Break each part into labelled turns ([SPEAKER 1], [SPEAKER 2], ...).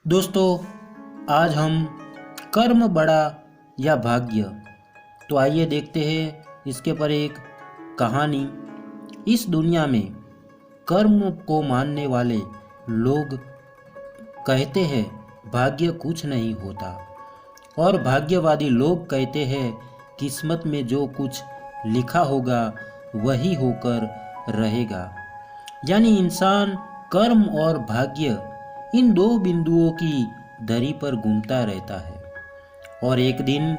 [SPEAKER 1] दोस्तों, आज हम कर्म बड़ा या भाग्य, तो आइए देखते हैं इसके पर एक कहानी। इस दुनिया में कर्म को मानने वाले लोग कहते हैं भाग्य कुछ नहीं होता, और भाग्यवादी लोग कहते हैं किस्मत में जो कुछ लिखा होगा वही होकर रहेगा। यानी इंसान कर्म और भाग्य इन दो बिंदुओं की दरी पर घूमता रहता है और एक दिन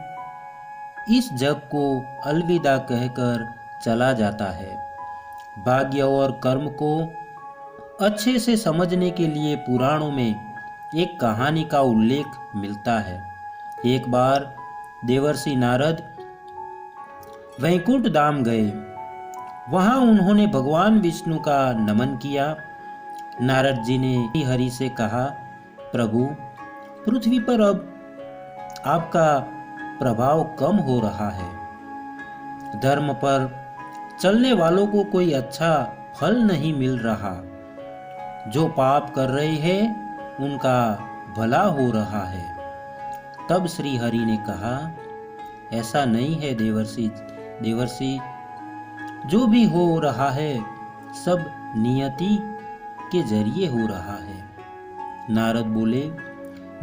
[SPEAKER 1] इस जग को अलविदा कहकर चला जाता है। भाग्य और कर्म को अच्छे से समझने के लिए पुराणों में एक कहानी का उल्लेख मिलता है। एक बार देवर्षि नारद वैकुंठ धाम गए। वहां उन्होंने भगवान विष्णु का नमन किया। नारद जी ने हरि से कहा, प्रभु, पृथ्वी पर अब आपका प्रभाव कम हो रहा है। धर्म पर चलने वालों को कोई अच्छा फल नहीं मिल रहा। जो पाप कर रहे हैं उनका भला हो रहा है। तब श्री हरि ने कहा, ऐसा नहीं है देवर्षि, जो भी हो रहा है सब नियति के जरिए हो रहा है। नारद बोले,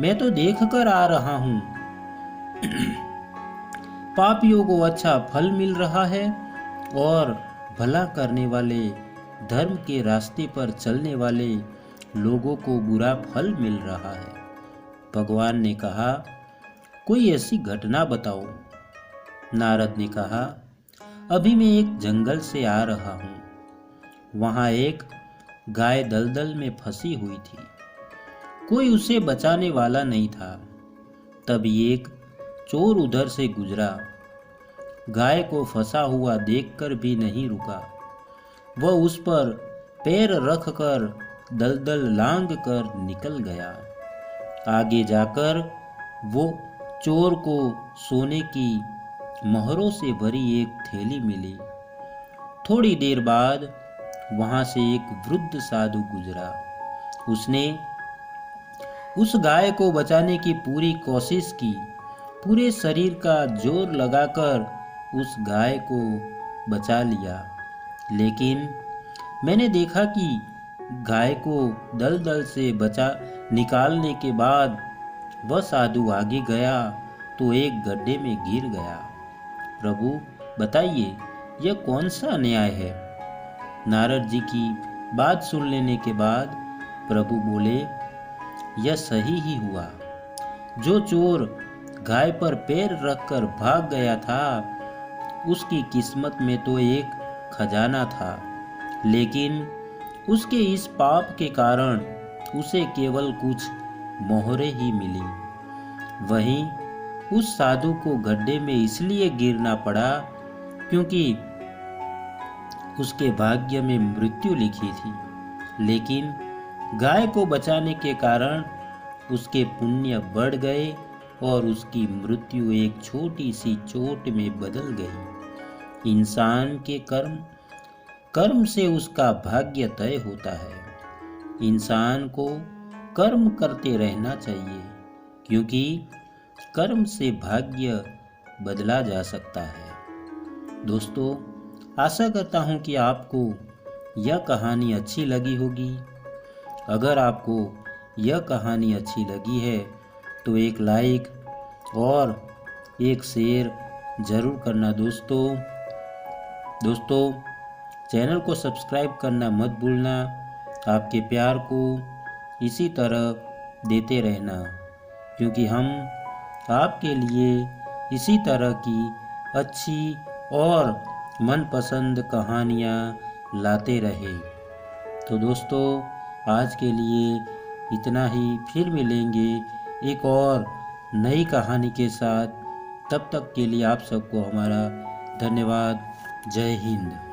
[SPEAKER 1] मैं तो देख कर आ रहा हूं। पापियों को अच्छा फल मिल रहा है और भला करने वाले, धर्म के रास्ते पर चलने वाले लोगों को बुरा फल मिल रहा है। भगवान ने कहा, कोई ऐसी घटना बताओ। नारद ने कहा, अभी मैं एक जंगल से आ रहा हूं। वहां एक गाय दलदल में फंसी हुई थी। कोई उसे बचाने वाला नहीं था। तभी एक चोर उधर से गुजरा। गाय को फंसा हुआ देखकर भी नहीं रुका। वह उस पर पैर रखकर दलदल लांग कर निकल गया। आगे जाकर वो चोर को सोने की मोहरों से भरी एक थैली मिली। थोड़ी देर बाद वहां से एक वृद्ध साधु गुजरा। उसने उस गाय को बचाने की पूरी कोशिश की। पूरे शरीर का जोर लगाकर उस गाय को बचा लिया। लेकिन मैंने देखा कि गाय को दलदल से बचा निकालने के बाद वह साधु आगे गया तो एक गड्ढे में गिर गया। प्रभु, बताइए यह कौन सा न्याय है? नारद जी की बात सुन लेने के बाद प्रभु बोले, यह सही ही हुआ। जो चोर गाय पर पैर रखकर भाग गया था, उसकी किस्मत में तो एक खजाना था, लेकिन उसके इस पाप के कारण उसे केवल कुछ मोहरें ही मिली। वहीं उस साधु को गड्ढे में इसलिए गिरना पड़ा क्योंकि उसके भाग्य में मृत्यु लिखी थी, लेकिन गाय को बचाने के कारण उसके पुण्य बढ़ गए और उसकी मृत्यु एक छोटी सी चोट में बदल गई। इंसान के कर्म से उसका भाग्य तय होता है। इंसान को कर्म करते रहना चाहिए, क्योंकि कर्म से भाग्य बदला जा सकता है। दोस्तों, आशा करता हूँ कि आपको यह कहानी अच्छी लगी होगी। अगर आपको यह कहानी अच्छी लगी है तो एक लाइक और एक शेयर ज़रूर करना दोस्तों। चैनल को सब्सक्राइब करना मत भूलना। आपके प्यार को इसी तरह देते रहना, क्योंकि हम आपके लिए इसी तरह की अच्छी और मनपसंद कहानियाँ लाते रहे। तो दोस्तों, आज के लिए इतना ही। फिर मिलेंगे एक और नई कहानी के साथ। तब तक के लिए आप सबको हमारा धन्यवाद। जय हिंद।